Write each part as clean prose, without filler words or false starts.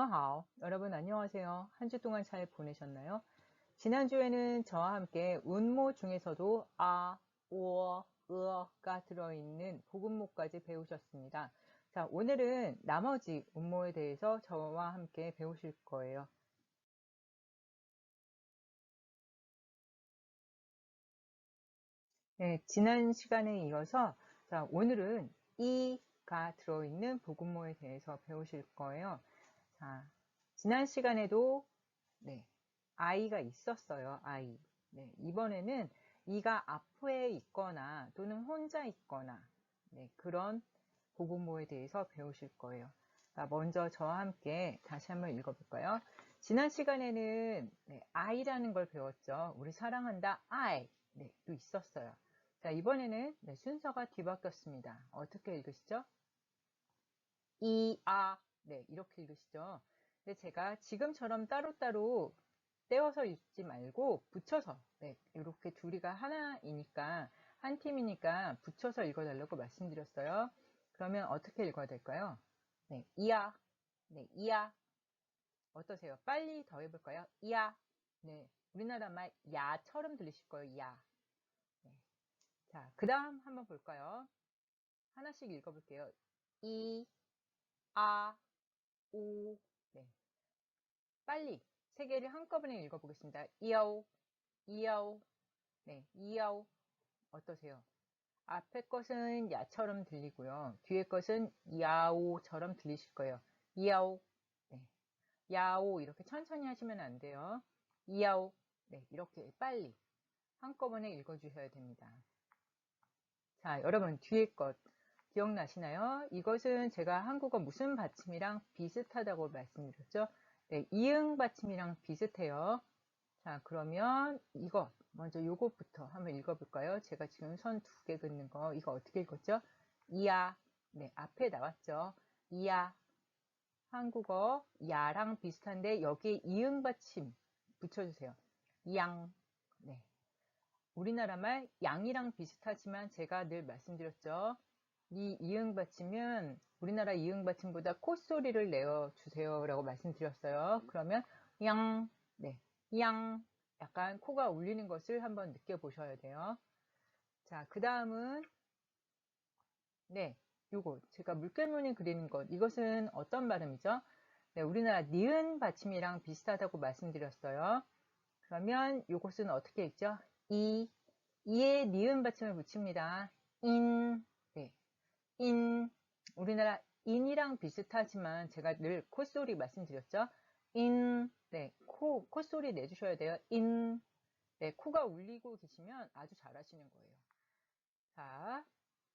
你们好. 여러분 안녕하세요. 한 주 동안 잘 보내셨나요? 지난주에는 저와 함께 운모 중에서도 아, 오, 으가 들어있는 복음모까지 배우셨습니다. 자, 오늘은 나머지 운모에 대해서 저와 함께 배우실 거예요. 네, 지난 시간에 이어서 자, 오늘은 이가 들어있는 복음모에 대해서 배우실 거예요. 자, 지난 시간에도 네, I가 있었어요. I. 네, 이번에는 이가 앞에 있거나 또는 혼자 있거나 네, 그런 복음모에 대해서 배우실 거예요. 자, 먼저 저와 함께 다시 한번 읽어볼까요? 지난 시간에는 네, I라는 걸 배웠죠. 우리 사랑한다 I. 네, 또 있었어요. 자, 이번에는 네, 순서가 뒤바뀌었습니다. 어떻게 읽으시죠? 네, 이렇게 읽으시죠. 근데 제가 지금처럼 따로따로 떼어서 읽지 말고 붙여서, 네, 이렇게 둘이가 하나이니까, 한 팀이니까 붙여서 읽어달라고 말씀드렸어요. 그러면 어떻게 읽어야 될까요? 네, 이야. 네, 이야. 어떠세요? 빨리 더 해볼까요? 이야. 네, 우리나라 말 야처럼 들리실 거예요, 야. 네. 자, 그 다음 한번 볼까요? 하나씩 읽어볼게요. 이, 아, 오, 네. 빨리 세 개를 한꺼번에 읽어보겠습니다. 이야오, 이야오, 네, 이야오. 어떠세요? 앞에 것은 야처럼 들리고요. 뒤에 것은 야오처럼 들리실 거예요. 이야오, 네, 야오 이렇게 천천히 하시면 안 돼요. 이야오, 네, 이렇게 빨리 한꺼번에 읽어주셔야 됩니다. 자, 여러분 뒤에 것 기억나시나요? 이것은 제가 한국어 무슨 받침이랑 비슷하다고 말씀드렸죠? 네, 이응 받침이랑 비슷해요. 자, 그러면 이거 먼저 요것부터 한번 읽어볼까요? 제가 지금 선 2개 긋는 거 이거 어떻게 읽었죠? 이야. 네, 앞에 나왔죠? 이야. 한국어 야랑 비슷한데 여기에 이응 받침 붙여주세요. 양. 네. 우리나라 말 양이랑 비슷하지만 제가 늘 말씀드렸죠. 이 이응 받침은 우리나라 이응 받침보다 콧소리를 내어주세요 라고 말씀드렸어요. 그러면 양, 네, 양, 약간 코가 울리는 것을 한번 느껴보셔야 돼요. 자, 그 다음은 네, 요거 제가 물결무늬 그리는 것, 이것은 어떤 발음이죠? 네, 우리나라 니은 받침이랑 비슷하다고 말씀드렸어요. 그러면 요것은 어떻게 읽죠? 이에 니은 받침을 붙입니다. 네, 우리나라 인이랑 비슷하지만 제가 늘 콧소리 말씀드렸죠? 네, 콧소리 내주셔야 돼요. 네, 코가 울리고 계시면 아주 잘하시는 거예요. 자,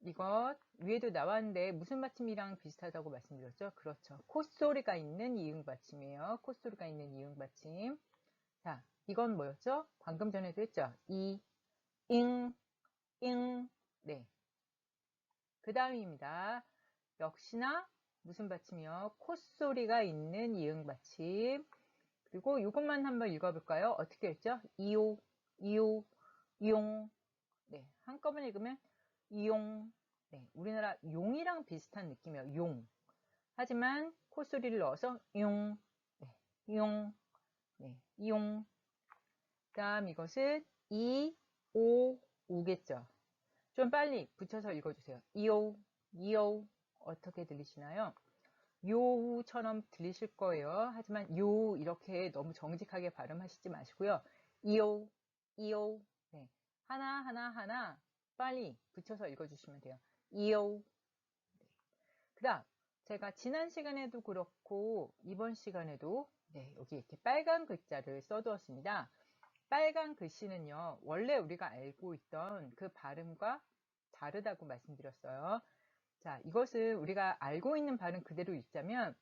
이것 위에도 나왔는데 무슨 받침이랑 비슷하다고 말씀드렸죠? 그렇죠. 콧소리가 있는 이응 받침이에요. 콧소리가 있는 이응 받침. 자, 이건 뭐였죠? 방금 전에도 했죠? 네. 그 다음입니다. 역시나 무슨 받침이요? 콧소리가 있는 이응 받침. 그리고 이것만 한번 읽어볼까요? 어떻게 했죠? 이오, 용. 네, 한꺼번에 읽으면 이용. 네, 우리나라 용이랑 비슷한 느낌이에요. 용. 하지만 콧소리를 넣어서 용. 네, 용. 네, 용. 다음 이것은 오겠죠. 좀 빨리 붙여서 읽어주세요. 이오. 어떻게 들리시나요? 요우처럼 들리실 거예요. 하지만 요 이렇게 너무 정직하게 발음하시지 마시고요. 이오. 네. 하나 빨리 붙여서 읽어주시면 돼요. 이오. 네. 그 다음 제가 지난 시간에도 그렇고 이번 시간에도 네, 여기 이렇게 빨간 글자를 써두었습니다. 빨간 글씨는요. 원래 우리가 알고 있던 그 발음과 다르다고 말씀드렸어요. 자, 이것을 우리가 알고 있는 발음 그대로 읽자면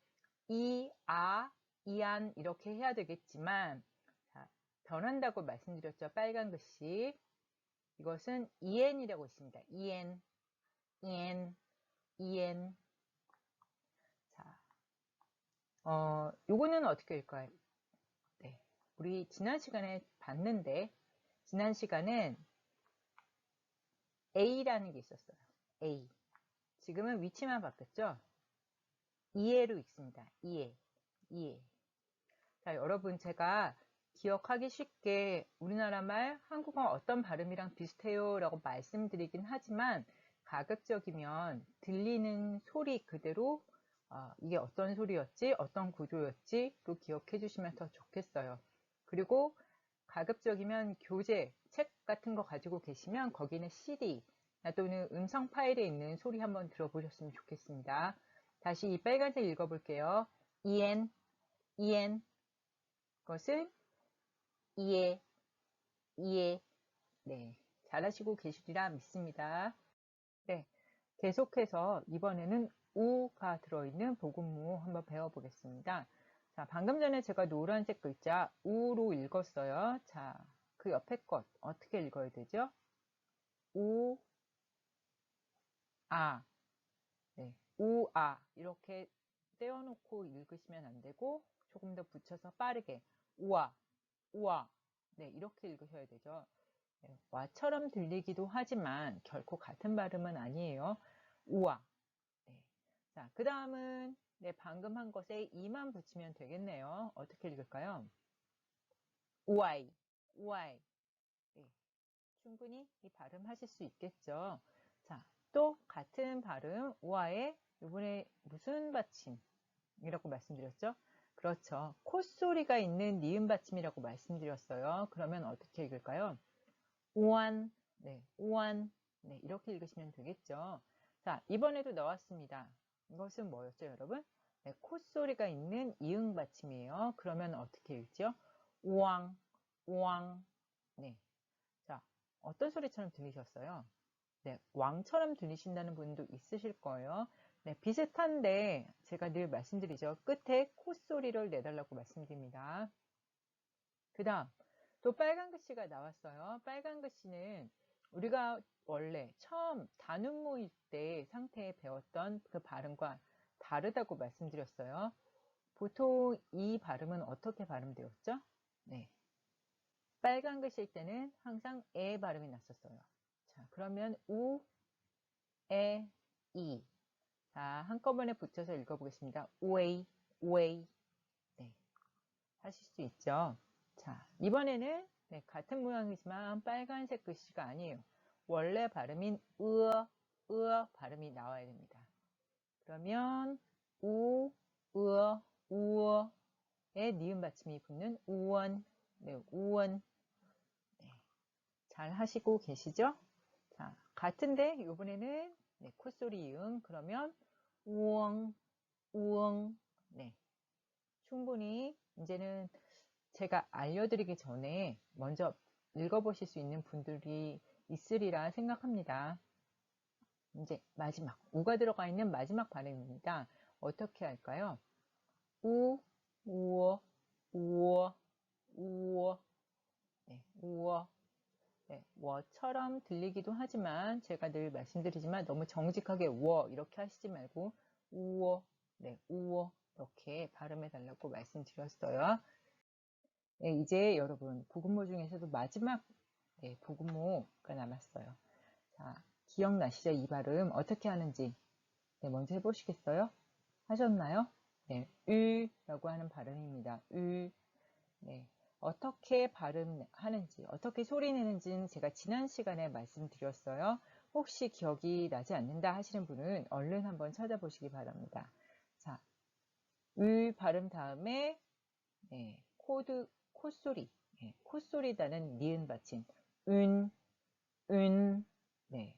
이안 이렇게 해야 되겠지만 자, 변한다고 말씀드렸죠. 빨간 글씨. 이것은 en이라고 있습니다. en. 자, 요거는 어떻게 읽을까요? 네, 우리 지난 시간에 봤는데 지난 시간엔 A라는 게 있었어요. A. 지금은 위치만 바뀌었죠? 이해로 읽습니다. 이해. 이에. 자, 여러분 제가 기억하기 쉽게 우리나라 말, 한국어 어떤 발음이랑 비슷해요 라고 말씀드리긴 하지만 가급적이면 들리는 소리 그대로 이게 어떤 소리였지, 어떤 구조였지 또 기억해 주시면 더 좋겠어요. 그리고 가급적이면 교재, 책 같은 거 가지고 계시면 거기는 CD 또는 음성 파일에 있는 소리 한번 들어보셨으면 좋겠습니다. 다시 이 빨간색 읽어볼게요. EN, EN. 그것은 이해, 이해. 네, 잘하시고 계시리라 믿습니다. 네, 계속해서 이번에는 우가 들어있는 복음무 한번 배워보겠습니다. 자, 방금 전에 제가 노란색 글자 우로 읽었어요. 자, 그 옆에 것 어떻게 읽어야 되죠? 우, 아. 네, 우, 아. 이렇게 떼어놓고 읽으시면 안 되고 조금 더 붙여서 빠르게 우아, 우아. 네, 이렇게 읽으셔야 되죠. 네, 와처럼 들리기도 하지만 결코 같은 발음은 아니에요. 우아. 네. 자, 그 다음은 네, 방금 한 것에 이만 붙이면 되겠네요. 어떻게 읽을까요? 우아이, 우아이. 네, 충분히 이 발음 하실 수 있겠죠. 자, 또 같은 발음 우아에 이번에 무슨 받침이라고 말씀드렸죠? 그렇죠. 콧소리가 있는 니은 받침이라고 말씀드렸어요. 그러면 어떻게 읽을까요? 우안, 네, 우안, 네, 이렇게 읽으시면 되겠죠. 자, 이번에도 나왔습니다. 이것은 뭐였죠, 여러분? 네, 콧소리가 있는 이응 받침이에요. 그러면 어떻게 읽죠? 우왕, 우왕, 네. 자, 어떤 소리처럼 들리셨어요? 네, 왕처럼 들리신다는 분도 있으실 거예요. 네, 비슷한데 제가 늘 말씀드리죠. 끝에 콧소리를 내달라고 말씀드립니다. 그 다음, 또 빨간 글씨가 나왔어요. 빨간 글씨는 우리가 원래 처음 단음모일 때 상태에 배웠던 그 발음과 다르다고 말씀드렸어요. 보통 이 발음은 어떻게 발음되었죠? 네. 빨간 글씨일 때는 항상 에 발음이 났었어요. 자, 그러면 우, 에, 이. 자, 한꺼번에 붙여서 읽어보겠습니다. 우에이, 우에이. 네. 하실 수 있죠. 자, 이번에는 네, 같은 모양이지만 빨간색 글씨가 아니에요. 원래 발음인 으어 발음이 나와야 됩니다. 그러면 으어, 우어에 니은 받침이 붙는 우원, 네, 우원. 네, 잘 하시고 계시죠? 자, 같은데 이번에는 네, 콧소리 이응 그러면 우엉, 우엉. 네, 충분히 이제는 제가 알려드리기 전에 먼저 읽어보실 수 있는 분들이 있으리라 생각합니다. 이제 마지막, 우가 들어가 있는 마지막 발음입니다. 어떻게 할까요? 우, 우어, 우어, 우어, 네, 우어. 네, 워처럼 들리기도 하지만 제가 늘 말씀드리지만 너무 정직하게 워 이렇게 하시지 말고 우어, 네, 우어 이렇게 발음해 달라고 말씀드렸어요. 네, 이제 여러분 복음모 중에서도 마지막 네, 복음모가 남았어요. 자, 기억나시죠? 이 발음 어떻게 하는지 네, 먼저 해보시겠어요? 하셨나요? 네, 으라고 하는 발음입니다. 네, 어떻게 발음하는지, 어떻게 소리 내는지는 제가 지난 시간에 말씀드렸어요. 혹시 기억이 나지 않는다 하시는 분은 얼른 한번 찾아보시기 바랍니다. 자, 발음 다음에 네, 콧소리, 네, 콧소리다는 니은 받침, 네.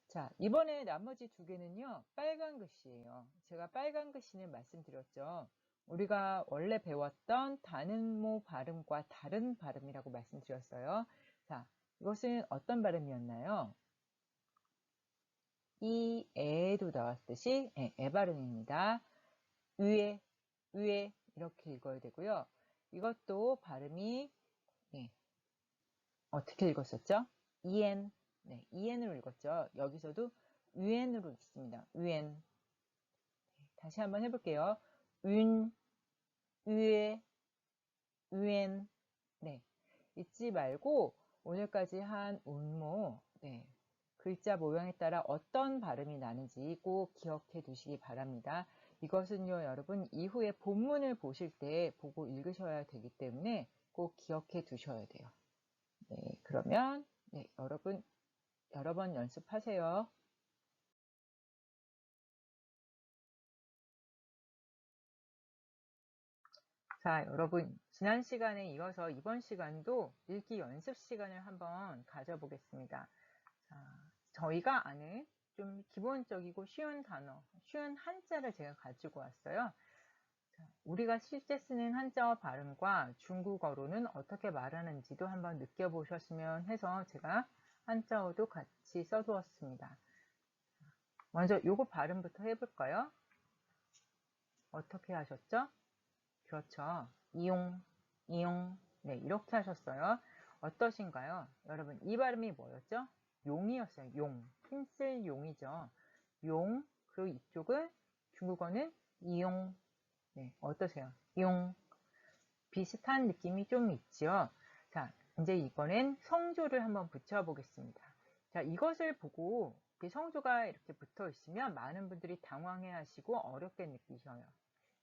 자, 이번에 나머지 두 개는요, 빨간 글씨예요. 제가 빨간 글씨는 말씀드렸죠. 우리가 원래 배웠던 단음모 발음과 다른 발음이라고 말씀드렸어요. 자, 이것은 어떤 발음이었나요? 이 에도 나왔듯이 에 발음입니다. 위에 이렇게 읽어야 되고요. 이것도 발음이 어떻게 읽었었죠? en, 네, en으로 읽었죠. 여기서도 un으로 읽습니다. un. 다시 한번 해볼게요. ün, ü에, uen. 네, 잊지 말고 오늘까지 한 운모, 네, 글자 모양에 따라 어떤 발음이 나는지 꼭 기억해 두시기 바랍니다. 이것은요, 여러분, 이후에 본문을 보실 때 보고 읽으셔야 되기 때문에 꼭 기억해 두셔야 돼요. 네, 그러면, 네, 여러분, 여러 번 연습하세요. 자, 여러분, 지난 시간에 이어서 이번 시간도 읽기 연습 시간을 한번 가져보겠습니다. 자, 저희가 아는 좀 기본적이고 쉬운 단어, 쉬운 한자를 제가 가지고 왔어요. 자, 우리가 실제 쓰는 한자어 발음과 중국어로는 어떻게 말하는지도 한번 느껴보셨으면 해서 제가 한자어도 같이 써두었습니다. 먼저 요거 발음부터 해볼까요? 어떻게 하셨죠? 그렇죠. 이용, 이용. 네, 이렇게 하셨어요. 어떠신가요? 여러분, 이 발음이 뭐였죠? 용이었어요. 용. 힘쓸 용이죠. 용. 그리고 이쪽은 중국어는 이용. 네, 어떠세요? 용. 비슷한 느낌이 좀 있죠? 자, 이제 이번엔 성조를 한번 붙여보겠습니다. 자, 이것을 보고 성조가 이렇게 붙어 있으면 많은 분들이 당황해 하시고 어렵게 느끼셔요.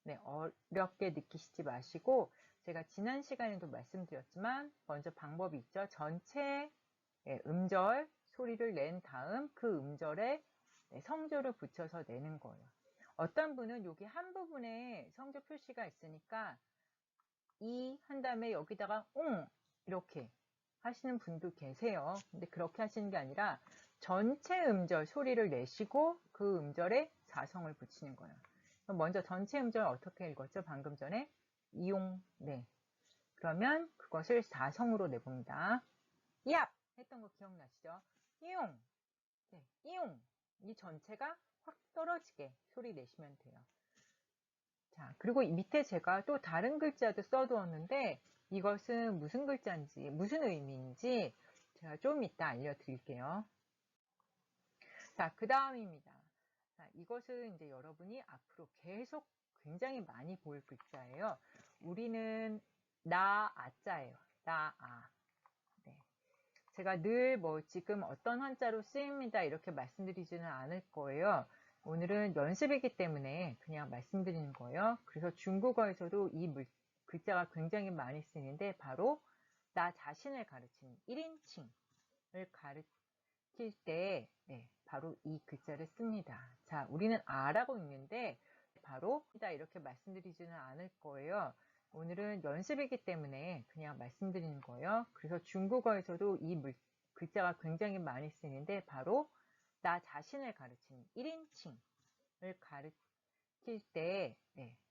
네, 어렵게 느끼시지 마시고 제가 지난 시간에도 말씀드렸지만 먼저 방법이 있죠. 전체 음절 소리를 낸 다음 그 음절에 성조를 붙여서 내는 거예요. 어떤 분은 여기 한 부분에 성조 표시가 있으니까 이 한 다음에 여기다가 이렇게 하시는 분도 계세요. 근데 그렇게 하시는 게 아니라 전체 음절 소리를 내시고 그 음절에 사성을 붙이는 거예요. 먼저 전체 음절 어떻게 읽었죠? 방금 전에 이용. 네. 그러면 그것을 사성으로 내봅니다. 얍 했던 거 기억나시죠? 이용. 네, 이용. 이 전체가 확 떨어지게 소리 내시면 돼요. 자, 그리고 밑에 제가 또 다른 글자도 써두었는데 이것은 무슨 글자인지, 무슨 의미인지 제가 좀 이따 알려드릴게요. 자, 그 다음입니다. 자, 이것은 이제 여러분이 앞으로 계속 굉장히 많이 볼 글자예요. 우리는 나, 아자예요. 나, 아. 네. 제가 늘 지금 어떤 한자로 쓰입니다 이렇게 말씀드리지는 않을 거예요. 오늘은 연습이기 때문에 그냥 말씀드리는 거예요. 그래서 중국어에서도 이 글자가 굉장히 많이 쓰이는데 바로 나 자신을 가르치는 1인칭을 가르칠 때 바로 이 글자를 씁니다. 자, 우리는 아라고 읽는데 바로 이렇게 말씀드리지는 않을 거예요. 오늘은 연습이기 때문에 그냥 말씀드리는 거예요. 그래서 중국어에서도 이 글자가 굉장히 많이 쓰이는데 바로 나 자신을 가르치는 1인칭을 가르칠 때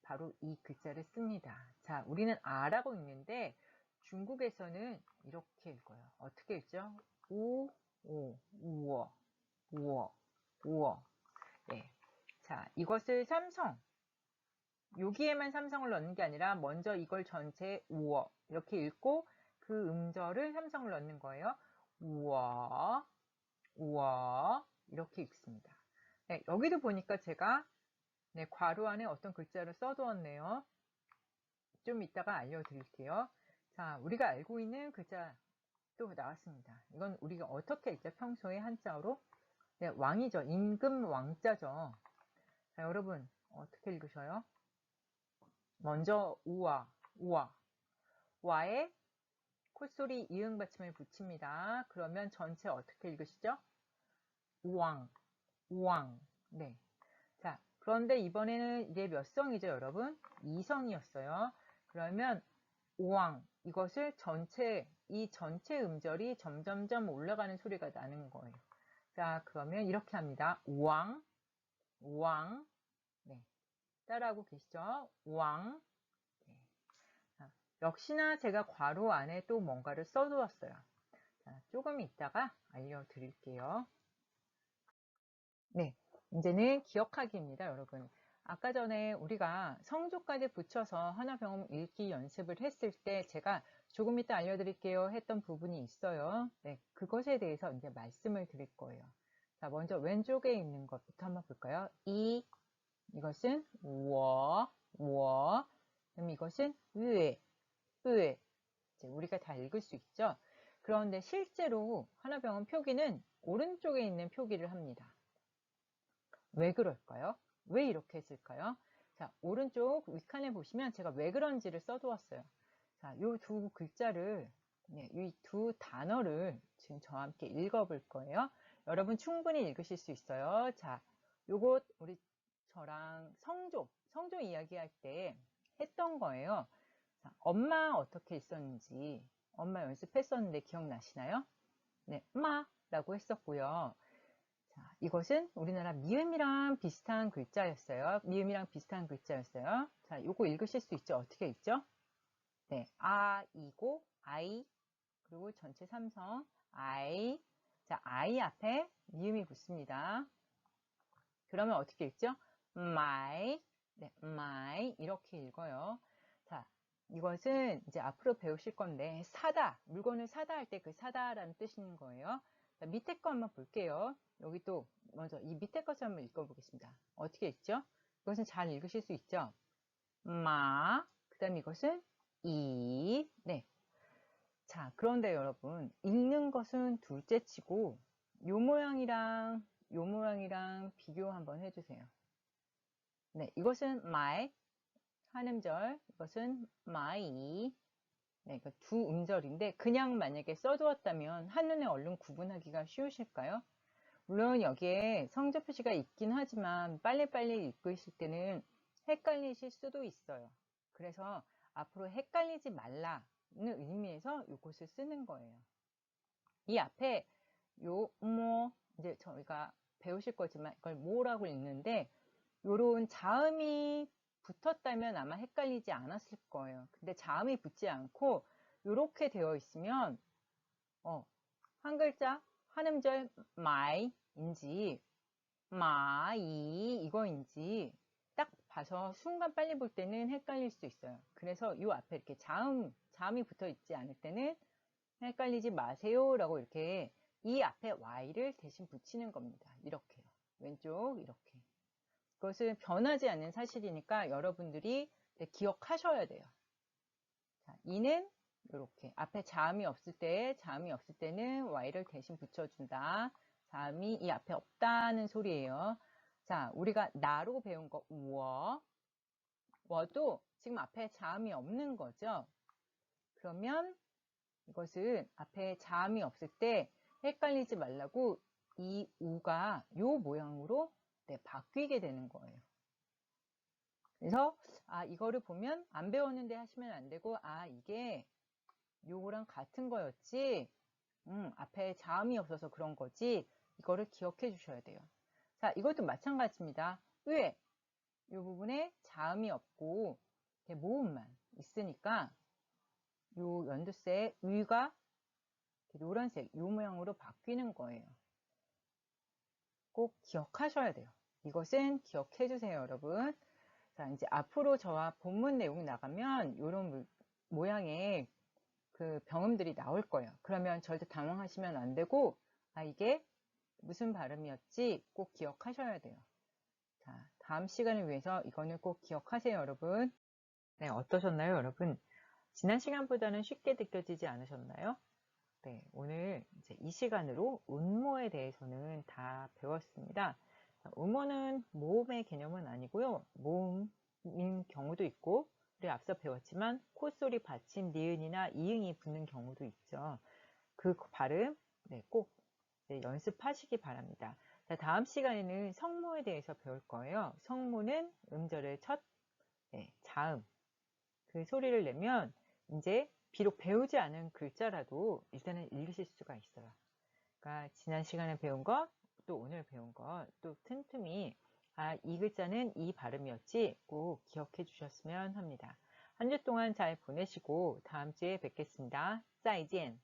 바로 이 글자를 씁니다. 자, 우리는 아라고 읽는데 중국에서는 이렇게 읽어요. 어떻게 읽죠? 우, 오, 우어, 우어, 우어. 네. 자, 이것을 삼성. 여기에만 삼성을 넣는 게 아니라 먼저 이걸 전체 우어 이렇게 읽고 그 음절을 삼성을 넣는 거예요. 우어, 우어 이렇게 읽습니다. 네, 여기도 보니까 제가 괄호 안에 어떤 글자를 써두었네요. 좀 이따가 알려드릴게요. 자, 우리가 알고 있는 글자 또 나왔습니다. 이건 우리가 어떻게 읽죠? 평소에 한자어로 네, 왕이죠. 임금 왕자죠. 자, 여러분 어떻게 읽으셔요? 먼저 우와, 우와. 와에 콧소리 이응 받침을 붙입니다. 그러면 전체 어떻게 읽으시죠? 우왕, 우왕. 네. 자, 그런데 이번에는 이제 몇 성이죠, 여러분? 2성이었어요. 그러면 우왕, 이것을 이 전체 음절이 점점점 올라가는 소리가 나는 거예요. 자, 그러면 이렇게 합니다. 우왕, 우왕. 네. 따라하고 계시죠? 우왕. 네. 자, 역시나 제가 괄호 안에 또 뭔가를 써두었어요. 자, 조금 있다가 알려드릴게요. 네, 이제는 기억하기입니다, 여러분. 아까 전에 우리가 성조까지 붙여서 하나병음 읽기 연습을 했을 때 제가 조금 이따 알려드릴게요 했던 부분이 있어요. 네, 그것에 대해서 이제 말씀을 드릴 거예요. 자, 먼저 왼쪽에 있는 것부터 한번 볼까요? 이것은 워, 그럼 이것은 으에, 으에. 이제 우리가 다 읽을 수 있죠. 그런데 실제로 하나병음 표기는 오른쪽에 있는 표기를 합니다. 왜 그럴까요? 왜 이렇게 했을까요? 자, 오른쪽 윗칸에 보시면 제가 왜 그런지를 써두었어요. 자, 이 두 글자를, 이 두 단어를 지금 저와 함께 읽어볼 거예요. 여러분 충분히 읽으실 수 있어요. 자, 요것 우리 저랑 성조 이야기할 때 했던 거예요. 자, 엄마 어떻게 있었는지 엄마 연습했었는데 기억나시나요? 네, 엄마라고 했었고요. 자, 이것은 우리나라 미음이랑 비슷한 글자였어요. 미음이랑 비슷한 글자였어요. 자, 요거 읽으실 수 있죠? 어떻게 읽죠? 네, 이고, 아이, 그리고 전체 삼성, 아이. 자, 아이 앞에 미음이 붙습니다. 그러면 어떻게 읽죠? my, 네, my 이렇게 읽어요. 자, 이것은 이제 앞으로 배우실 건데 사다, 물건을 사다 할 때 그 사다라는 뜻인 거예요. 자, 밑에 거 한번 볼게요. 여기 또 먼저 이 밑에 것을 한번 읽어보겠습니다. 어떻게 읽죠? 이것은 잘 읽으실 수 있죠? 그 다음 이것은 네. 자, 그런데 여러분 읽는 것은 둘째 치고 요 모양이랑 요 모양이랑 비교 한번 해주세요. 네, 이것은 my 한 음절, 이것은 my. 네, 그 두 음절인데 그냥 만약에 써두었다면 한눈에 얼른 구분하기가 쉬우실까요? 물론 여기에 성조 표시가 있긴 하지만 빨리빨리 읽고 있을 때는 헷갈리실 수도 있어요. 그래서 앞으로 헷갈리지 말라는 의미에서 이것을 쓰는 거예요. 이 앞에 이제 저희가 배우실 거지만 이걸 뭐라고 읽는데 요런 자음이 붙었다면 아마 헷갈리지 않았을 거예요. 근데 자음이 붙지 않고 이렇게 되어 있으면 한 글자 한 음절 my인지 마이 이거인지 딱 봐서 순간 빨리 볼 때는 헷갈릴 수 있어요. 그래서 이 앞에 이렇게 자음이 붙어 있지 않을 때는 헷갈리지 마세요 라고 이렇게 이 앞에 y를 대신 붙이는 겁니다. 이렇게요. 왼쪽 이렇게. 그것은 변하지 않는 사실이니까 여러분들이 기억하셔야 돼요. 자, 이는 이렇게 앞에 자음이 없을 때는 y를 대신 붙여준다. 자음이 이 앞에 없다는 소리예요. 자, 우리가 나로 배운 거 워도 지금 앞에 자음이 없는 거죠. 그러면 이것은 앞에 자음이 없을 때 헷갈리지 말라고 이 우가 요 모양으로 바뀌게 되는 거예요. 그래서 이거를 보면 안 배웠는데 하시면 안 되고 이게 요거랑 같은 거였지 앞에 자음이 없어서 그런 거지 이거를 기억해 주셔야 돼요. 자, 이것도 마찬가지입니다. 이 부분에 자음이 없고 모음만 있으니까 요 연두색 위가 노란색 요 모양으로 바뀌는 거예요. 꼭 기억하셔야 돼요. 이것은 기억해 주세요, 여러분. 자, 이제 앞으로 저와 본문 내용 나가면 이런 모양의 그 병음들이 나올 거예요. 그러면 절대 당황하시면 안 되고, 이게 무슨 발음이었지 꼭 기억하셔야 돼요. 자, 다음 시간을 위해서 이거는 꼭 기억하세요, 여러분. 네, 어떠셨나요, 여러분? 지난 시간보다는 쉽게 느껴지지 않으셨나요? 네, 오늘 이제 이 시간으로 운모에 대해서는 다 배웠습니다. 음모는 모음의 개념은 아니고요. 모음인 경우도 있고 우리 앞서 배웠지만 콧소리 받침 니은이나 이응이 붙는 경우도 있죠. 그 발음 꼭 연습하시기 바랍니다. 자, 다음 시간에는 성모에 대해서 배울 거예요. 성모는 음절의 첫 자음 그 소리를 내면 이제 비록 배우지 않은 글자라도 일단은 읽으실 수가 있어요. 그러니까 지난 시간에 배운 것, 또 오늘 배운 것, 또 틈틈이 이 글자는 이 발음이었지 꼭 기억해 주셨으면 합니다. 한 주 동안 잘 보내시고 다음 주에 뵙겠습니다. 再见